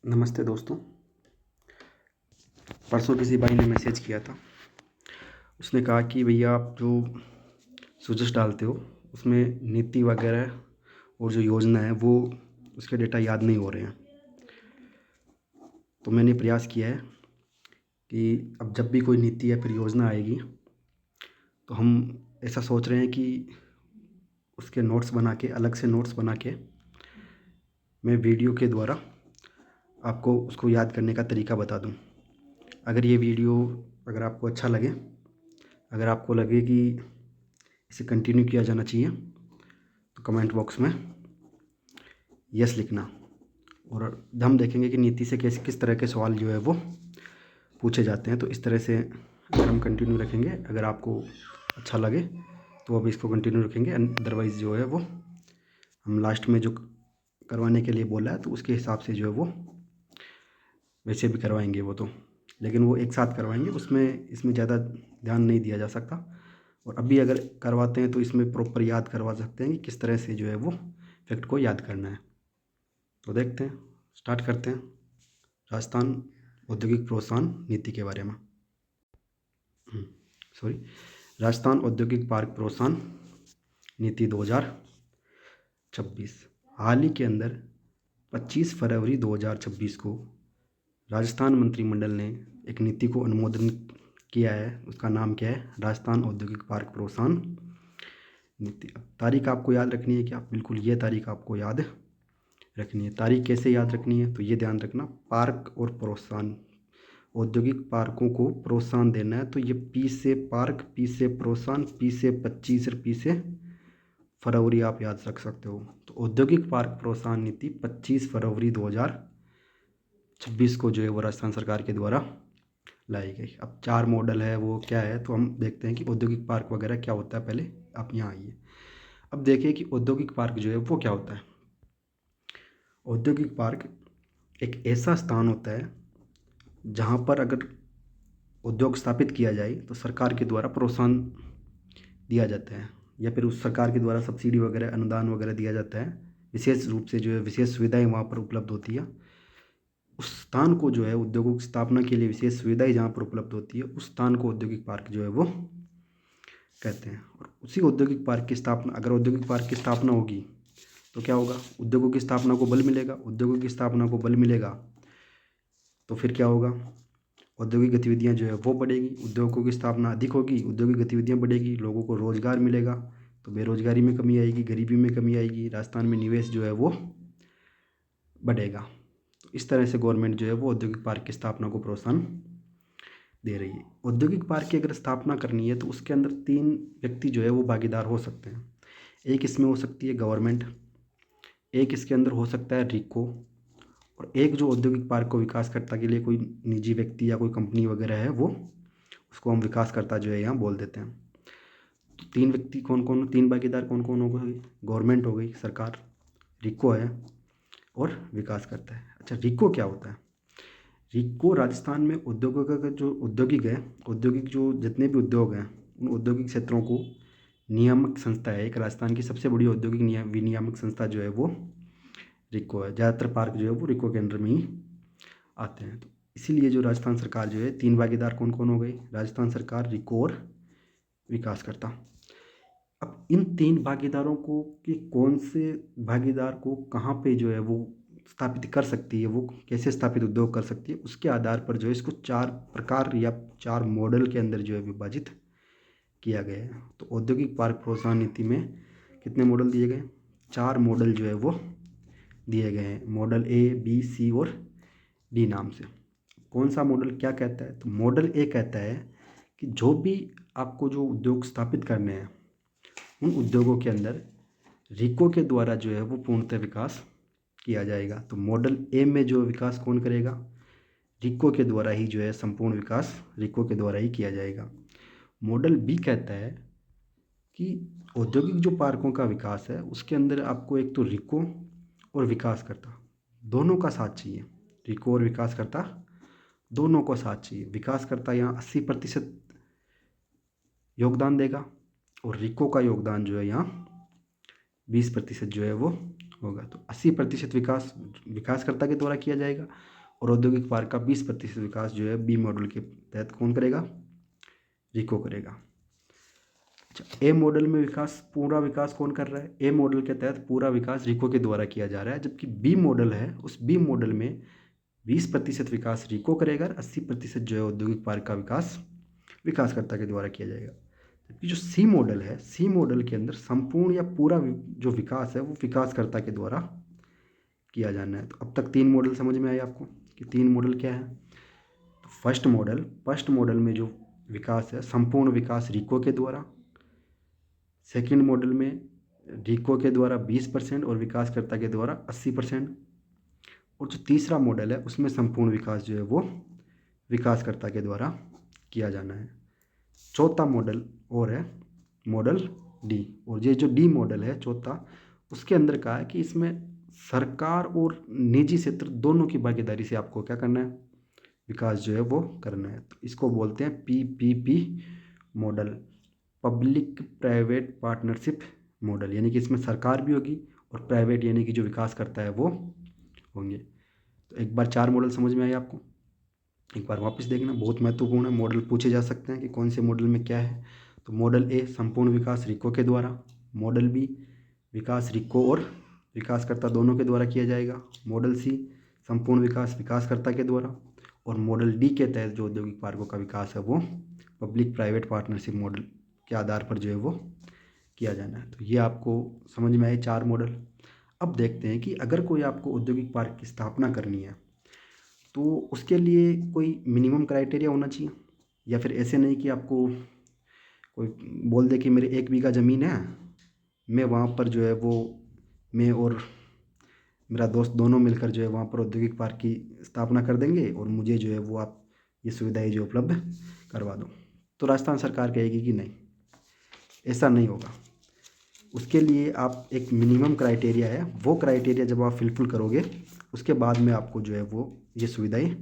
नमस्ते दोस्तों। परसों किसी भाई ने मैसेज किया था। उसने कहा कि भैया आप जो सुजेस्ट डालते हो उसमें नीति वगैरह और जो योजना है वो उसके डेटा याद नहीं हो रहे हैं। तो मैंने प्रयास किया है कि अब जब भी कोई नीति या फिर योजना आएगी तो हम ऐसा सोच रहे हैं कि उसके नोट्स बना के, अलग से नोट्स बना के मैं वीडियो के द्वारा आपको उसको याद करने का तरीका बता दूं। अगर ये वीडियो अगर आपको अच्छा लगे, अगर आपको लगे कि इसे कंटिन्यू किया जाना चाहिए तो कमेंट बॉक्स में यस लिखना। और हम देखेंगे कि नीति से किस तरह के सवाल जो है वो पूछे जाते हैं। तो इस तरह से अगर हम कंटिन्यू रखेंगे, अगर आपको अच्छा लगे तो अब इसको कंटिन्यू रखेंगे, अदरवाइज़ जो है वो हम लास्ट में जो करवाने के लिए बोला है तो उसके हिसाब से जो है वो वैसे भी करवाएंगे वो तो, लेकिन वो एक साथ करवाएंगे, उसमें इसमें ज़्यादा ध्यान नहीं दिया जा सकता। और अभी अगर करवाते हैं तो इसमें प्रॉपर याद करवा सकते हैं कि किस तरह से जो है वो फैक्ट को याद करना है। तो देखते हैं, स्टार्ट करते हैं राजस्थान औद्योगिक प्रोत्साहन नीति के बारे में। सॉरी, राजस्थान औद्योगिक पार्क प्रोत्साहन नीति 2026। हाल ही के अंदर 25 फरवरी 2026 को राजस्थान मंत्रिमंडल ने एक नीति को अनुमोदन किया है। उसका नाम क्या है? राजस्थान औद्योगिक पार्क प्रोत्साहन नीति। अब तारीख आपको याद रखनी है क्या? बिल्कुल, ये तारीख आपको याद रखनी है। तारीख कैसे याद रखनी है? तो ये ध्यान रखना, पार्क और प्रोत्साहन, औद्योगिक पार्कों को प्रोत्साहन देना है तो ये पी से पार्क, पी से प्रोत्साहन, पी से 25 और पी से फरवरी आप याद रख सकते हो। तो औद्योगिक पार्क प्रोत्साहन नीति 25 फरवरी 2026 को जो है वो राजस्थान सरकार के द्वारा लाई गई। अब 4 मॉडल है, वो क्या है तो हम देखते हैं कि औद्योगिक पार्क वगैरह क्या होता है। पहले आप यहाँ आइए, अब देखिए कि औद्योगिक पार्क जो है वो क्या होता है। औद्योगिक पार्क एक ऐसा स्थान होता है जहाँ पर अगर उद्योग स्थापित किया जाए तो सरकार के द्वारा प्रोत्साहन दिया जाता है, या फिर उस सरकार के द्वारा सब्सिडी वगैरह, अनुदान वगैरह दिया जाता है। विशेष रूप से जो है विशेष सुविधाएं वहाँ पर उपलब्ध होती है। उस स्थान को जो है उद्योगों की स्थापना के लिए विशेष सुविधाएं जहाँ पर उपलब्ध होती है उस स्थान को औद्योगिक पार्क जो है वो कहते हैं। और उसी औद्योगिक पार्क की स्थापना, अगर औद्योगिक पार्क की स्थापना होगी तो क्या होगा? उद्योगों की स्थापना को बल मिलेगा। उद्योगों की स्थापना को बल मिलेगा तो फिर क्या होगा? औद्योगिक गतिविधियां जो है वो बढ़ेगी। उद्योगों की स्थापना अधिक होगी, औद्योगिक गतिविधियां बढ़ेगी, लोगों को रोजगार मिलेगा तो बेरोजगारी में कमी आएगी, गरीबी में कमी आएगी, राजस्थान में निवेश जो है वो बढ़ेगा। तो इस तरह से गवर्नमेंट जो है वो औद्योगिक पार्क की स्थापना को प्रोत्साहन दे रही है। औद्योगिक पार्क की अगर स्थापना करनी है तो उसके अंदर 3 व्यक्ति जो है वो भागीदार हो सकते हैं। एक इसमें हो सकती है गवर्नमेंट, एक इसके अंदर हो सकता है रिको, और एक जो औद्योगिक पार्क को विकासकर्ता के लिए कोई निजी व्यक्ति या कोई कंपनी वगैरह है, वो उसको हम विकासकर्ता जो है यहाँ बोल देते हैं। तो 3 व्यक्ति कौन कौन, 3 भागीदार कौन कौन हो गए? गवर्नमेंट हो गई, सरकार, रिको है और विकासकर्ता है। अच्छा, रिको क्या होता है? रिको राजस्थान में उद्योगों का जो औद्योगिक जो जितने भी उद्योग हैं उन औद्योगिक क्षेत्रों को नियामक संस्था है। एक राजस्थान की सबसे बड़ी औद्योगिक विनियामक संस्था जो है वो रिको है। ज़्यादातर पार्क जो है वो रिको के अंडर में ही आते हैं। तो इसीलिए जो राजस्थान सरकार जो है, 3 भागीदार कौन कौन हो गई? राजस्थान सरकार, रिको और विकासकर्ता। अब इन 3 भागीदारों को कि कौन से भागीदार को कहाँ पे जो है वो स्थापित कर सकती है, वो कैसे स्थापित उद्योग कर सकती है, उसके आधार पर जो है इसको 4 प्रकार या 4 मॉडल के अंदर जो है विभाजित किया गया है। तो औद्योगिक पार्क प्रोत्साहन नीति में कितने मॉडल दिए गए? 4 मॉडल जो है वो दिए गए हैं, मॉडल ए, बी, सी और डी नाम से। कौन सा मॉडल क्या कहता है? तो मॉडल ए कहता है कि जो भी आपको जो उद्योग स्थापित करने हैं उन उद्योगों के अंदर रिको के द्वारा जो है वो पूर्णतः विकास किया जाएगा। तो मॉडल ए में जो विकास कौन करेगा? रिको के द्वारा ही जो है संपूर्ण विकास रिको के द्वारा ही किया जाएगा। मॉडल बी कहता है कि औद्योगिक जो पार्कों का विकास है उसके अंदर आपको एक तो रिको और विकासकर्ता दोनों का साथ चाहिए। रिको और विकासकर्ता दोनों को साथ चाहिए। विकासकर्ता यहाँ 80% योगदान देगा और रिको का योगदान जो है यहाँ 20% जो है वो होगा। तो 80% विकास विकासकर्ता के द्वारा किया जाएगा और औद्योगिक पार्क का 20% विकास जो है बी मॉडल के तहत कौन करेगा? रिको करेगा। अच्छा, ए मॉडल में पूरा विकास कौन कर रहा है? ए मॉडल के तहत पूरा विकास रिको के द्वारा किया जा रहा है, जबकि बी मॉडल है, उस बी मॉडल में 20% विकास रिको करेगा और 80% जो है औद्योगिक पार्क का विकासकर्ता के द्वारा किया जाएगा। जबकि जो सी मॉडल है, सी मॉडल के अंदर संपूर्ण या पूरा जो विकास है वो विकासकर्ता के द्वारा किया जाना है। तो अब तक 3 मॉडल समझ में आए आपको कि 3 मॉडल क्या है? तो फर्स्ट मॉडल में जो विकास है, संपूर्ण विकास रिको के द्वारा। सेकंड मॉडल में रिको के द्वारा 20% और विकासकर्ता के द्वारा 80%। और जो तीसरा मॉडल है उसमें संपूर्ण विकास जो है वो विकासकर्ता के द्वारा किया जाना है। चौथा मॉडल और है मॉडल डी, और ये जो डी मॉडल है चौथा, उसके अंदर कहा है कि इसमें सरकार और निजी क्षेत्र दोनों की भागीदारी से आपको क्या करना है? विकास जो है वो करना है। तो इसको बोलते हैं PPP model, public private partnership model, यानी कि इसमें सरकार भी होगी और प्राइवेट यानी कि जो विकास करता है वो होंगे। तो एक बार 4 मॉडल समझ में आए आपको? एक बार वापस देखना, बहुत महत्वपूर्ण है, मॉडल पूछे जा सकते हैं कि कौन से मॉडल में क्या है। तो मॉडल ए संपूर्ण विकास रिको के द्वारा, मॉडल बी विकास रिको और विकासकर्ता दोनों के द्वारा किया जाएगा, मॉडल सी संपूर्ण विकास विकासकर्ता के द्वारा, और मॉडल डी के तहत जो औद्योगिक पार्कों का विकास है वो पब्लिक प्राइवेट पार्टनरशिप मॉडल के आधार पर जो है वो किया जाना है। तो ये आपको समझ में आए 4 मॉडल। अब देखते हैं कि अगर कोई आपको औद्योगिक पार्क की स्थापना करनी है तो उसके लिए कोई मिनिमम क्राइटेरिया होना चाहिए, या फिर ऐसे नहीं कि आपको कोई बोल दे कि मेरे 1 बीघा ज़मीन है, मैं वहाँ पर जो है वो मैं और मेरा दोस्त दोनों मिलकर जो है वहाँ पर औद्योगिक पार्क की स्थापना कर देंगे और मुझे जो है वो आप ये सुविधाएं जो उपलब्ध करवा दो। तो राजस्थान सरकार कहेगी कि नहीं, ऐसा नहीं होगा। उसके लिए आप एक मिनिमम क्राइटेरिया है, वो क्राइटेरिया जब आप फिलफिल करोगे उसके बाद में आपको जो है वो ये सुविधाएं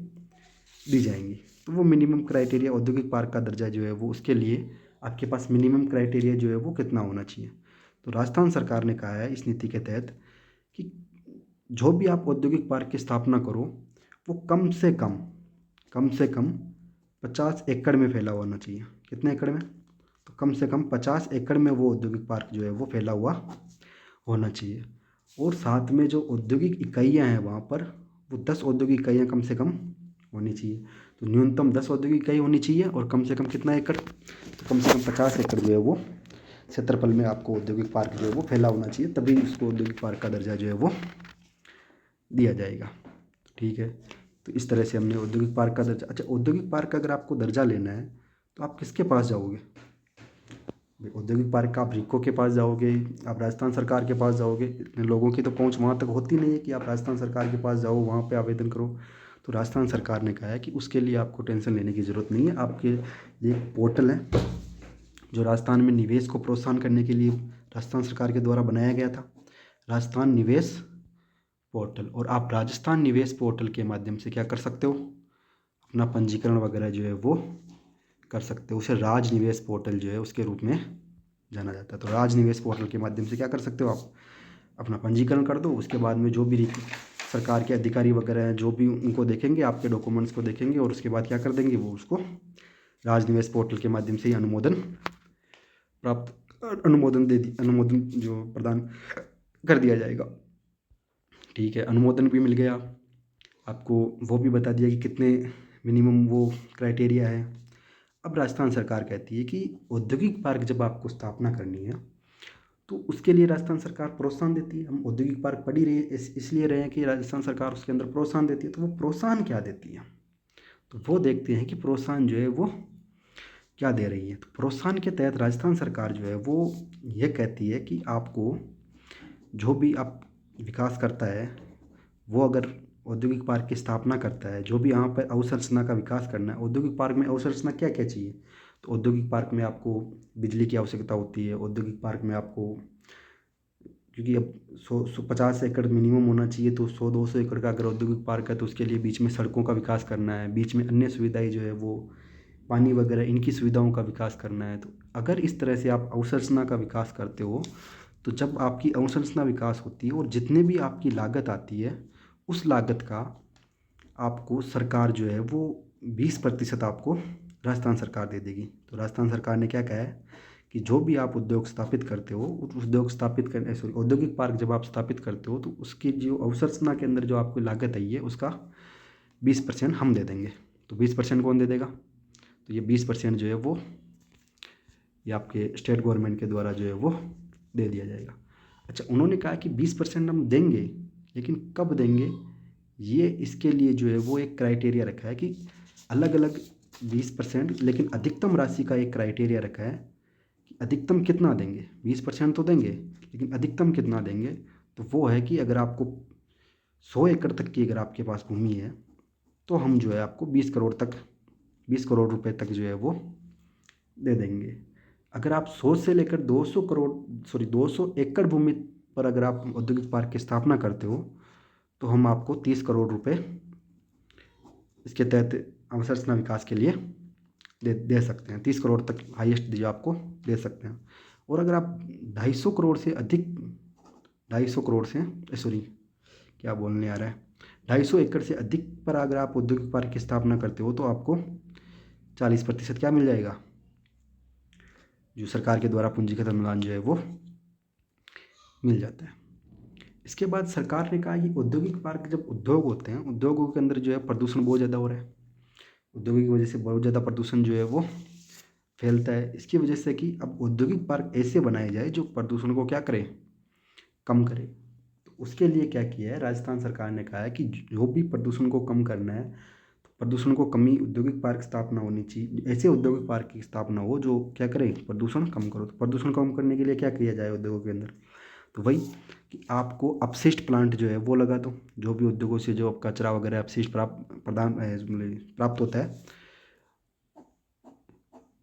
दी जाएंगी। तो वो मिनिमम क्राइटेरिया औद्योगिक पार्क का दर्जा जो है वो, उसके लिए आपके पास मिनिमम क्राइटेरिया जो है वो कितना होना चाहिए। तो राजस्थान सरकार ने कहा है इस नीति के तहत कि जो भी आप औद्योगिक पार्क की स्थापना करो वो कम से कम 50 एकड़ में फैला हुआ होना चाहिए। कितने एकड़ में? तो कम से कम 50 एकड़ में वो औद्योगिक पार्क जो है वो फैला हुआ होना चाहिए। और साथ में जो औद्योगिक इकाइयाँ हैं वहाँ पर, वो 10 औद्योगिक इकाइयाँ कम से कम होनी चाहिए। तो न्यूनतम 10 औद्योगिक इकाई होनी चाहिए और कम से कम कितना एकड़? तो कम से कम 50 एकड़ जो है वो क्षेत्रफल में आपको औद्योगिक पार्क जो है वो फैला होना चाहिए, तभी उसको औद्योगिक पार्क का दर्जा जो है वो दिया जाएगा। ठीक है, तो इस तरह से हमने औद्योगिक पार्क का दर्जा। अच्छा, औद्योगिक पार्क का अगर आपको दर्जा लेना है तो आप किसके पास जाओगे? औद्योगिक पार्क का आप रिको के पास जाओगे, आप राजस्थान सरकार के पास जाओगे। इतने लोगों की तो पहुंच वहाँ तक होती नहीं है कि आप राजस्थान सरकार के पास जाओ, वहाँ पे आवेदन करो। तो राजस्थान सरकार ने कहा है कि उसके लिए आपको टेंशन लेने की ज़रूरत नहीं है। आपके लिए एक पोर्टल है जो राजस्थान में निवेश को प्रोत्साहन करने के लिए राजस्थान सरकार के द्वारा बनाया गया था, राजस्थान निवेश पोर्टल। और आप राजस्थान निवेश पोर्टल के माध्यम से क्या कर सकते हो? अपना पंजीकरण वगैरह जो है वो कर सकते हो। उसे राज निवेश पोर्टल जो है उसके रूप में जाना जाता है। तो राज निवेश पोर्टल के माध्यम से क्या कर सकते हो? आप अपना पंजीकरण कर दो। उसके बाद में जो भी सरकार के अधिकारी वगैरह हैं, जो भी उनको देखेंगे, आपके डॉक्यूमेंट्स को देखेंगे और उसके बाद क्या कर देंगे, वो उसको राज निवेश पोर्टल के माध्यम से ही अनुमोदन जो प्रदान कर दिया जाएगा। ठीक है, अनुमोदन भी मिल गया आपको, वो भी बता दिया कि कितने मिनिमम वो क्राइटेरिया है। अब राजस्थान सरकार कहती है कि औद्योगिक पार्क जब आपको स्थापना करनी है तो उसके लिए राजस्थान सरकार प्रोत्साहन देती है। हम औद्योगिक पार्क पढ़ ही रहे इसलिए रहे हैं कि राजस्थान सरकार उसके अंदर प्रोत्साहन देती है। तो वो प्रोत्साहन क्या देती है, तो वो देखते हैं कि प्रोत्साहन जो है वो क्या दे रही है। तो प्रोत्साहन के तहत राजस्थान सरकार जो है वो ये कहती है कि आपको जो भी आप विकास करता है, वो अगर औद्योगिक पार्क की स्थापना करता है, जो भी यहाँ पर अवसंरचना का विकास करना है। औद्योगिक पार्क में अवसंरचना क्या क्या चाहिए? तो औद्योगिक पार्क में आपको बिजली की आवश्यकता होती है। औद्योगिक पार्क में आपको, क्योंकि अब 150 एकड़ मिनिमम होना चाहिए, तो 100-200 एकड़ का अगर औद्योगिक पार्क है तो उसके लिए बीच में सड़कों का विकास करना है, बीच में अन्य सुविधाएं जो है वो पानी वगैरह इनकी सुविधाओं का विकास करना है। तो अगर इस तरह से आप अवसंरचना का विकास करते हो, तो जब आपकी अवसंरचना विकास होती है और जितने भी आपकी लागत आती है, उस लागत का आपको सरकार जो है वो 20% आपको राजस्थान सरकार दे देगी। तो राजस्थान सरकार ने क्या कहा है कि जो भी आप उद्योग स्थापित करते हो, उस उद्योग स्थापित करने सॉरी औद्योगिक पार्क जब आप स्थापित करते हो तो उसकी जो अवसंरचना के अंदर जो आपकी लागत आई है उसका 20% हम दे देंगे। तो 20% कौन दे देगा? तो ये 20% जो है वो ये आपके स्टेट गवर्नमेंट के द्वारा जो है वो दे दिया जाएगा। अच्छा, उन्होंने कहा कि 20% हम देंगे, लेकिन कब देंगे ये इसके लिए जो है वो एक क्राइटेरिया रखा है कि अलग अलग 20%, लेकिन अधिकतम राशि का एक क्राइटेरिया रखा है कि अधिकतम कितना देंगे। 20% तो देंगे, लेकिन अधिकतम कितना देंगे? तो वो है कि अगर आपको 100 एकड़ तक की अगर आपके पास भूमि है तो हम जो है आपको 20 करोड़ रुपए तक जो है वो दे देंगे। अगर आप 100 से लेकर 200 एकड़ भूमि पर अगर आप औद्योगिक पार्क की स्थापना करते हो तो हम आपको 30 करोड़ रुपए इसके तहत अवसंरचना विकास के लिए दे सकते हैं। 30 करोड़ तक हाईएस्ट जो आपको दे सकते हैं। और अगर आप 250 करोड़ से अधिक 250 करोड़ से सॉरी क्या बोलने आ रहा है 250 एकड़ से अधिक पर अगर आप औद्योगिक पार्क की स्थापना करते हो तो आपको 40% क्या मिल जाएगा? जो सरकार के द्वारा पूंजीगत अनुदान जो है वो मिल जाता है। इसके बाद सरकार ने कहा कि औद्योगिक पार्क जब उद्योग होते हैं, उद्योगों के अंदर जो है प्रदूषण बहुत ज़्यादा हो रहा है। उद्योगों की वजह से बहुत ज़्यादा प्रदूषण जो है वो फैलता है। इसकी वजह से कि अब औद्योगिक पार्क ऐसे बनाए जाए जो प्रदूषण को क्या करे, कम करे। तो उसके लिए क्या किया है, राजस्थान सरकार ने कहा है कि जो भी प्रदूषण को कम करना है तो प्रदूषण को कमी औद्योगिक पार्क स्थापना होनी चाहिए। ऐसे औद्योगिक पार्क की स्थापना हो जो क्या करे, प्रदूषण कम करो। तो प्रदूषण कम करने के लिए क्या किया जाए उद्योगों के अंदर? तो वही कि आपको अपशिष्ट प्लांट जो है वो लगा दो। जो भी उद्योगों से जो कचरा वगैरह अपशिष्ट प्राप्त होता है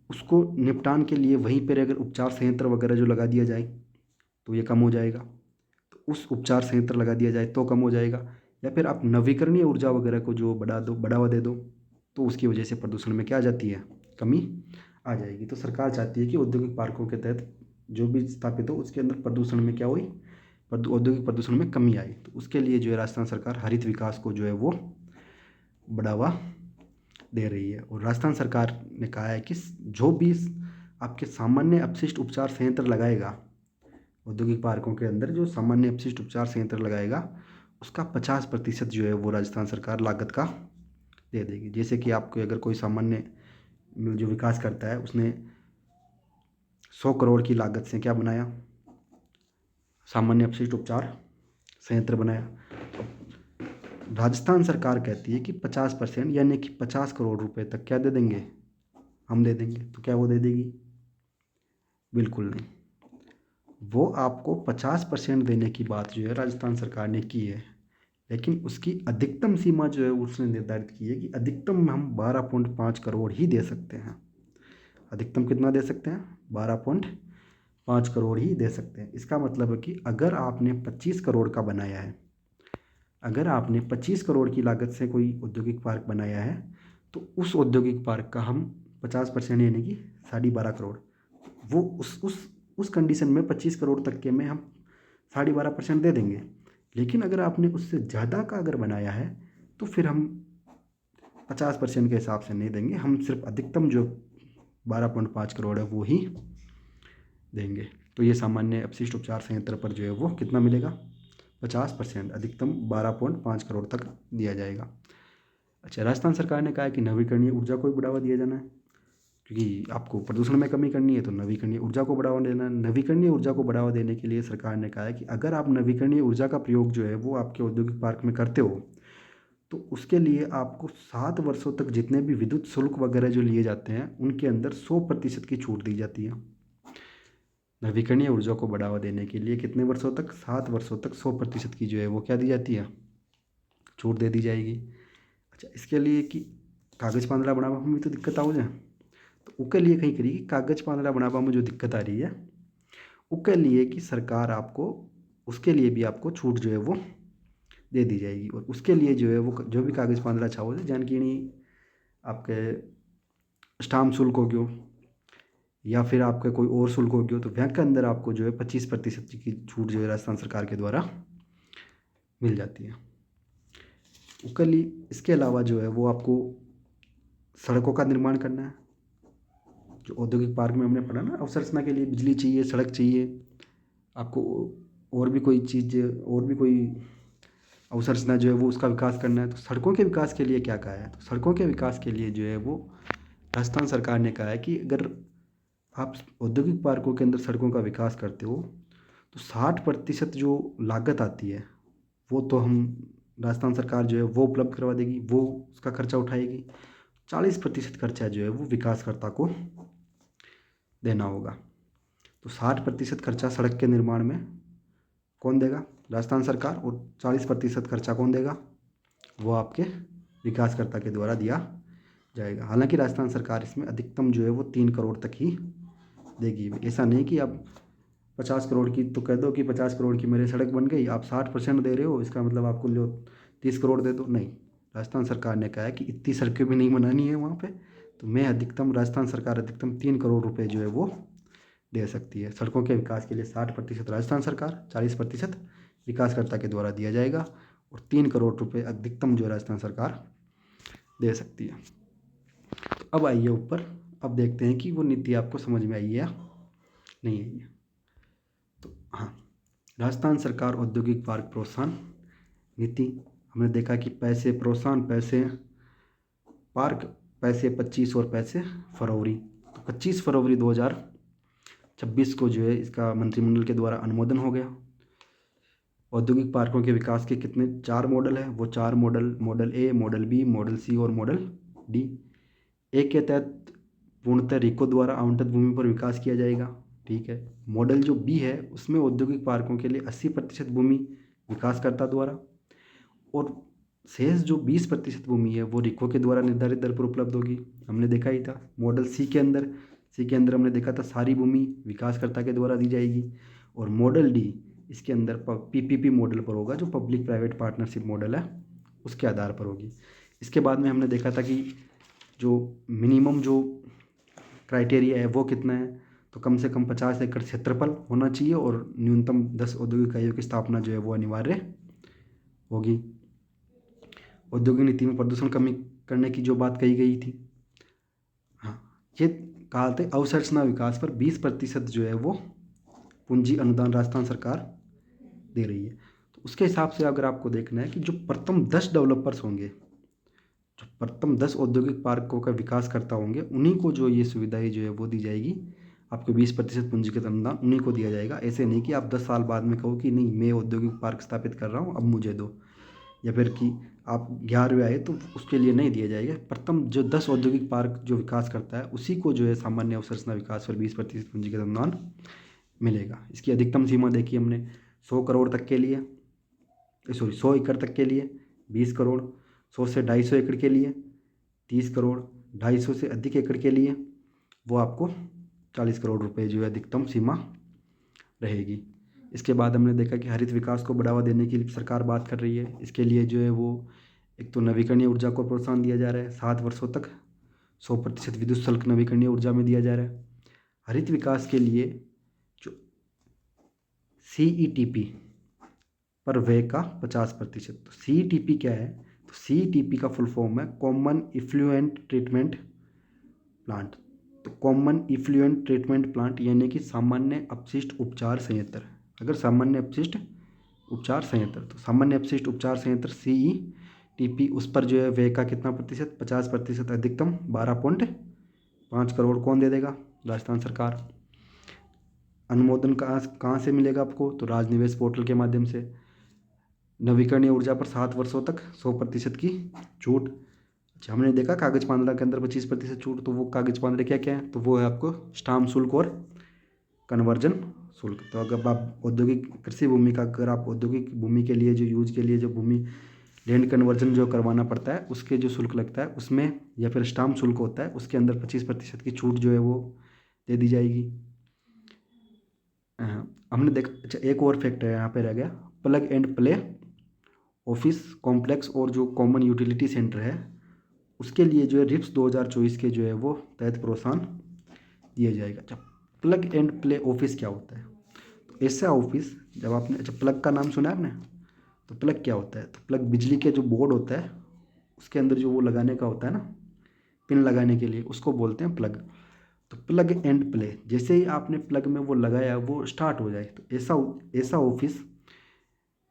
उसको निपटान के लिए वहीं पर अगर उपचार संयंत्र वगैरह जो लगा दिया जाए तो ये कम हो जाएगा। तो उस उपचार संयंत्र लगा दिया जाए तो कम हो जाएगा। या फिर आप नवीकरणीय ऊर्जा वगैरह को जो बढ़ावा दे दो तो उसकी वजह से प्रदूषण में क्या आ जाती है, कमी आ जाएगी। तो सरकार चाहती है कि औद्योगिक पार्कों के तहत जो भी स्थापित हो उसके अंदर प्रदूषण में क्या हुई, औद्योगिक प्रदूषण में कमी आई। तो उसके लिए जो है राजस्थान सरकार हरित विकास को जो है वो बढ़ावा दे रही है। और राजस्थान सरकार ने कहा है कि जो भी आपके सामान्य अपशिष्ट उपचार संयंत्र लगाएगा, औद्योगिक पार्कों के अंदर जो सामान्य अपशिष्ट उपचार संयंत्र लगाएगा उसका 50% जो है वो राजस्थान सरकार लागत का दे देगी। जैसे कि आपको अगर कोई सामान्य जो विकास करता है उसने 100 करोड़ की लागत से क्या बनाया, सामान्य अपशिष्ट उपचार संयंत्र बनाया। राजस्थान सरकार कहती है कि 50% यानी कि 50 करोड़ रुपए तक क्या दे देंगे, हम दे देंगे। तो क्या वो दे देगी? बिल्कुल नहीं। वो आपको 50% देने की बात जो है राजस्थान सरकार ने की है, लेकिन उसकी अधिकतम सीमा जो है उसने निर्धारित की है कि अधिकतम हम 12.5 करोड़ ही दे सकते हैं। अधिकतम कितना दे सकते हैं? 12.5 करोड़ ही दे सकते हैं। इसका मतलब है कि अगर आपने 25 करोड़ का बनाया है, अगर आपने 25 करोड़ की लागत से कोई औद्योगिक पार्क बनाया है तो उस औद्योगिक पार्क का हम 50% यानी कि 12.5 करोड़, वो उस कंडीशन में 25 करोड़ तक के में हम 12.5% दे देंगे। लेकिन अगर आपने उससे ज़्यादा का अगर बनाया है तो फिर हम 50% के हिसाब से नहीं देंगे, हम सिर्फ अधिकतम जो 12.5 करोड़ है वो ही देंगे। तो ये सामान्य अपशिष्ट उपचार संयंत्र पर जो है वो कितना मिलेगा, 50%, अधिकतम 12.5 करोड़ तक दिया जाएगा। अच्छा, राजस्थान सरकार ने कहा है कि नवीकरणीय ऊर्जा को भी बढ़ावा दिया जाना है, क्योंकि आपको प्रदूषण में कमी करनी है तो नवीकरणीय ऊर्जा को बढ़ावा देना है। नवीकरणीय ऊर्जा को बढ़ावा देने के लिए सरकार ने कहा है कि अगर आप नवीकरणीय ऊर्जा का प्रयोग जो है वो आपके औद्योगिक पार्क में करते हो तो उसके लिए आपको 7 वर्षों तक जितने भी विद्युत शुल्क वगैरह जो लिए जाते हैं उनके अंदर 100% की छूट दी जाती है। नवीकरणीय ऊर्जा को बढ़ावा देने के लिए कितने वर्षों तक, 7 वर्षों तक 100% की जो है वो क्या दी जाती है, छूट दे दी जाएगी। अच्छा, इसके लिए कि कागज पांदड़ा बनावा में भी तो दिक्कत हो जाए, तो उसके लिए कहीं करिए कि कागज पांदड़ा बनावा में जो दिक्कत आ रही है उसके लिए कि सरकार आपको उसके लिए भी आपको छूट जो है वो दे दी जाएगी। और उसके लिए जो है वो जो भी कागज पांदड़ा छावो जानकी आपके स्टाम्प शुल्क हो गयो या फिर आपका कोई और शुल्क हो गया तो वहाँ के अंदर आपको जो है 25% की छूट जो है राजस्थान सरकार के द्वारा मिल जाती है। उसके लिए इसके अलावा जो है वो आपको सड़कों का निर्माण करना है। जो औद्योगिक पार्क में हमने पढ़ा ना, अवसंरचना के लिए बिजली चाहिए, सड़क चाहिए आपको, और भी कोई चीज़, और भी कोई अवसंरचना जो है वो उसका विकास करना है। तो सड़कों के विकास के लिए क्या कहा है, तो सड़कों के विकास के लिए जो है वो राजस्थान सरकार ने कहा है कि अगर आप औद्योगिक पार्कों के अंदर सड़कों का विकास करते हो तो 60% जो लागत आती है वो तो हम राजस्थान सरकार जो है वो उपलब्ध करवा देगी, वो उसका खर्चा उठाएगी। 40% खर्चा जो है वो विकासकर्ता को देना होगा। तो 60% खर्चा सड़क के निर्माण में कौन देगा, राजस्थान सरकार, और 40% खर्चा कौन देगा, वो आपके विकासकर्ता के द्वारा दिया जाएगा। हालांकि राजस्थान सरकार इसमें अधिकतम जो है वो 3 करोड़ तक ही देगी। ऐसा नहीं कि आप 50 करोड़ की तो कह दो कि 50 करोड़ की मेरी सड़क बन गई, आप 60% दे रहे हो, इसका मतलब आपको लो 30 करोड़ दे दो। नहीं, राजस्थान सरकार ने कहा है कि इतनी सड़कें भी नहीं बनानी है वहाँ पे, तो मैं अधिकतम, राजस्थान सरकार अधिकतम 3 करोड़ रुपये जो है वो दे सकती है। सड़कों के विकास के लिए 60% राजस्थान सरकार, 40% विकासकर्ता के द्वारा दिया जाएगा, और 3 करोड़ रुपये अधिकतम जो राजस्थान सरकार दे सकती है। तो अब आइए ऊपर, अब देखते हैं कि वो नीति आपको समझ में आई है या नहीं आई है। तो हाँ, राजस्थान सरकार औद्योगिक पार्क प्रोत्साहन नीति, हमने देखा कि पैसे प्रोत्साहन, पैसे पार्क, पैसे 25 और पैसे फरवरी। तो 25 फरवरी 2026 को जो है इसका मंत्रिमंडल के द्वारा अनुमोदन हो गया। औद्योगिक पार्कों के विकास के कितने 4 मॉडल है, वो 4 मॉडल, मॉडल ए, मॉडल बी, मॉडल सी और मॉडल डी। ए के तहत पूर्णतः रिको द्वारा आवंटित भूमि पर विकास किया जाएगा, ठीक है। मॉडल जो बी है उसमें औद्योगिक पार्कों के लिए 80% भूमि विकासकर्ता द्वारा, और शेष जो 20% भूमि है वो रिको के द्वारा निर्धारित दर पर उपलब्ध होगी। हमने देखा ही था। मॉडल सी के अंदर हमने देखा था सारी भूमि विकासकर्ता के द्वारा दी जाएगी। और मॉडल डी, इसके अंदर पीपीपी मॉडल पर होगा, जो पब्लिक प्राइवेट पार्टनरशिप मॉडल है उसके आधार पर होगी। इसके बाद में हमने देखा था कि जो मिनिमम जो क्राइटेरिया है वो कितना है, तो कम से कम 50 एकड़ क्षेत्रफल होना चाहिए, और न्यूनतम 10 औद्योगिक इकाइयों की स्थापना जो है वो अनिवार्य होगी। औद्योगिक नीति में प्रदूषण कमी करने की जो बात कही गई थी, हाँ, ये कहा था अवसंरचना विकास पर 20% जो है वो पूंजी अनुदान राजस्थान सरकार दे रही है। तो उसके हिसाब से अगर आपको देखना है कि जो प्रथम 10 डेवलपर्स होंगे, जो प्रथम 10 औद्योगिक पार्कों का विकास करता होंगे, उन्हीं को जो ये सुविधाएं जो है वो दी जाएगी। आपको 20% पूंजीगत अनुदान उन्हीं को दिया जाएगा। ऐसे नहीं कि आप 10 साल बाद में कहो कि नहीं मैं औद्योगिक पार्क स्थापित कर रहा हूँ अब मुझे दो, या फिर कि आप 11वें आए तो उसके लिए नहीं दिया जाएगा। प्रथम जो 10 औद्योगिक पार्क जो विकास करता है उसी को जो है सामान्य अवसंरचना विकास पर 20% पूंजीगत अनुदान मिलेगा। इसकी अधिकतम सीमा देखी हमने 100 करोड़ तक के लिए, 100 एकड़ तक के लिए 20 करोड़, 100 से 250 एकड़ के लिए 30 करोड़, 250 से अधिक एकड़ के लिए वो आपको 40 करोड़ रुपए जो है अधिकतम सीमा रहेगी। इसके बाद हमने देखा कि हरित विकास को बढ़ावा देने की सरकार बात कर रही है। इसके लिए जो है वो एक तो नवीकरणीय ऊर्जा को प्रोत्साहन दिया जा रहा है, 7 वर्षों तक 100% विद्युत शुल्क नवीकरणीय ऊर्जा में दिया जा रहा है। हरित विकास के लिए जो CETP पर व्यय का 50%। तो CETP क्या है, तो CETP का फुल फॉर्म है कॉमन इफ्लुएंट ट्रीटमेंट प्लांट। तो कॉमन इफ्लुएंट ट्रीटमेंट प्लांट यानी कि सामान्य अपशिष्ट उपचार संयंत्र। अगर सामान्य अपशिष्ट उपचार संयंत्र, तो सामान्य अपशिष्ट उपचार संयंत्र CETP, उस पर जो है व्यय का कितना प्रतिशत, 50% अधिकतम 12.5 करोड़ कौन दे देगा, राजस्थान सरकार। अनुमोदन कहाँ से मिलेगा आपको, तो राजनिवेश पोर्टल के माध्यम से। नवीकरणीय ऊर्जा पर 7 वर्षों तक 100% की छूट। अच्छा, हमने देखा कागज पांदड़ा के अंदर 25% छूट, तो वो कागज पांदड़े क्या क्या है, तो वो है आपको स्टाम्प शुल्क और कन्वर्जन शुल्क। तो अगर आप औद्योगिक कृषि भूमि का, अगर आप औद्योगिक भूमि के लिए जो यूज के लिए जो भूमि लैंड कन्वर्जन जो करवाना पड़ता है उसके जो शुल्क लगता है उसमें, या फिर स्टाम्प शुल्क होता है उसके अंदर 25% की छूट जो है वो दे दी जाएगी। हमने देखा, अच्छा एक और फैक्ट है यहाँ पे रह गया, plug and play office complex और जो कॉमन यूटिलिटी सेंटर है उसके लिए जो है रिप्स 2024 के जो है वो तहत प्रोत्साहन दिया जाएगा। अच्छा, प्लग एंड प्ले ऑफिस क्या होता है, तो ऐसा ऑफिस जब आपने, अच्छा प्लग का नाम सुना है आपने, तो प्लग क्या होता है? तो प्लग बिजली के जो बोर्ड होता है उसके अंदर जो वो लगाने का होता है ना, पिन लगाने के लिए, उसको बोलते हैं प्लग। तो प्लग एंड प्ले, जैसे ही आपने प्लग में वो लगाया वो स्टार्ट हो जाए, तो ऐसा ऐसा ऑफिस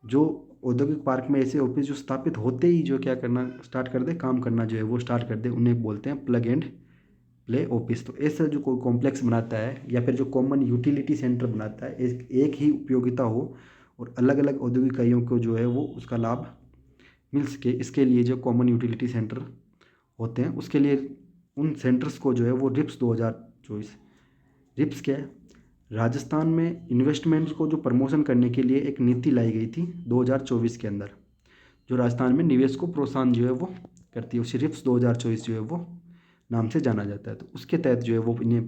जो औद्योगिक पार्क में, ऐसे ऑफिस जो स्थापित होते ही जो क्या करना स्टार्ट कर दे, काम करना जो है वो स्टार्ट कर दे, उन्हें बोलते हैं प्लग एंड प्ले ऑफिस। तो ऐसा जो कोई कॉम्प्लेक्स बनाता है या फिर जो कॉमन यूटिलिटी सेंटर बनाता है, एक ही उपयोगिता हो और अलग अलग औद्योगिक इकाइयों को जो है वो उसका लाभ मिल सके, इसके लिए जो कॉमन यूटिलिटी सेंटर होते हैं उसके लिए उन सेंटर्स को जो है वो रिप्स 2024, रिप्स क्या है, राजस्थान में इन्वेस्टमेंट को जो प्रमोशन करने के लिए एक नीति लाई गई थी 2024 के अंदर, जो राजस्थान में निवेश को प्रोत्साहन जो है वो करती है, उसी रिप्स 2024 जो है वो नाम से जाना जाता है। तो उसके तहत जो है वो इन्हें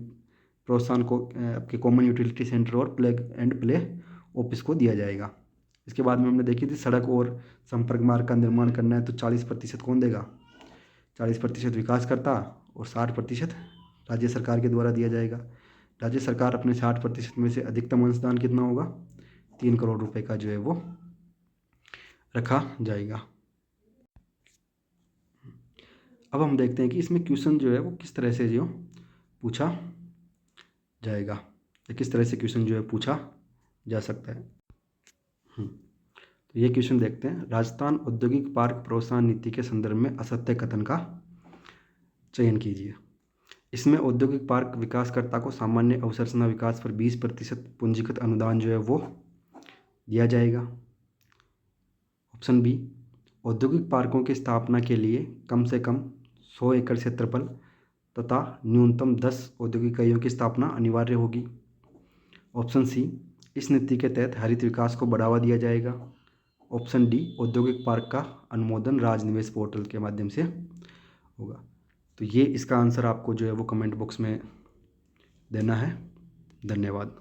प्रोत्साहन को आपके कॉमन यूटिलिटी सेंटर और प्लग एंड प्ले ऑफिस को दिया जाएगा। इसके बाद में हमने देखी थी सड़क और संपर्क मार्ग का निर्माण करना है तो 40% कौन देगा? 40% विकासकर्ता और 60% राज्य सरकार के द्वारा दिया जाएगा। राज्य सरकार अपने 60% में से अधिकतम अंशदान कितना होगा? 3 करोड़ रुपए का जो है वो रखा जाएगा। अब हम देखते हैं कि इसमें क्वेश्चन जो है वो किस तरह से जो पूछा जाएगा, या किस तरह से क्वेश्चन जो है पूछा जा सकता है। तो ये क्वेश्चन देखते हैं। राजस्थान औद्योगिक पार्क प्रोत्साहन नीति के संदर्भ में असत्य कथन का चयन कीजिए। इसमें औद्योगिक पार्क विकासकर्ता को सामान्य अवसंरचना विकास पर 20% पूंजीगत अनुदान जो है वो दिया जाएगा। ऑप्शन बी, औद्योगिक पार्कों की स्थापना के लिए कम से कम 100 एकड़ क्षेत्रफल तथा न्यूनतम 10 औद्योगिक इकाइयों की स्थापना अनिवार्य होगी। ऑप्शन सी, इस नीति के तहत हरित विकास को बढ़ावा दिया जाएगा। ऑप्शन डी, औद्योगिक पार्क का अनुमोदन राजनिवेश पोर्टल के माध्यम से होगा। तो ये इसका आंसर आपको जो है वो कमेंट बॉक्स में देना है। धन्यवाद।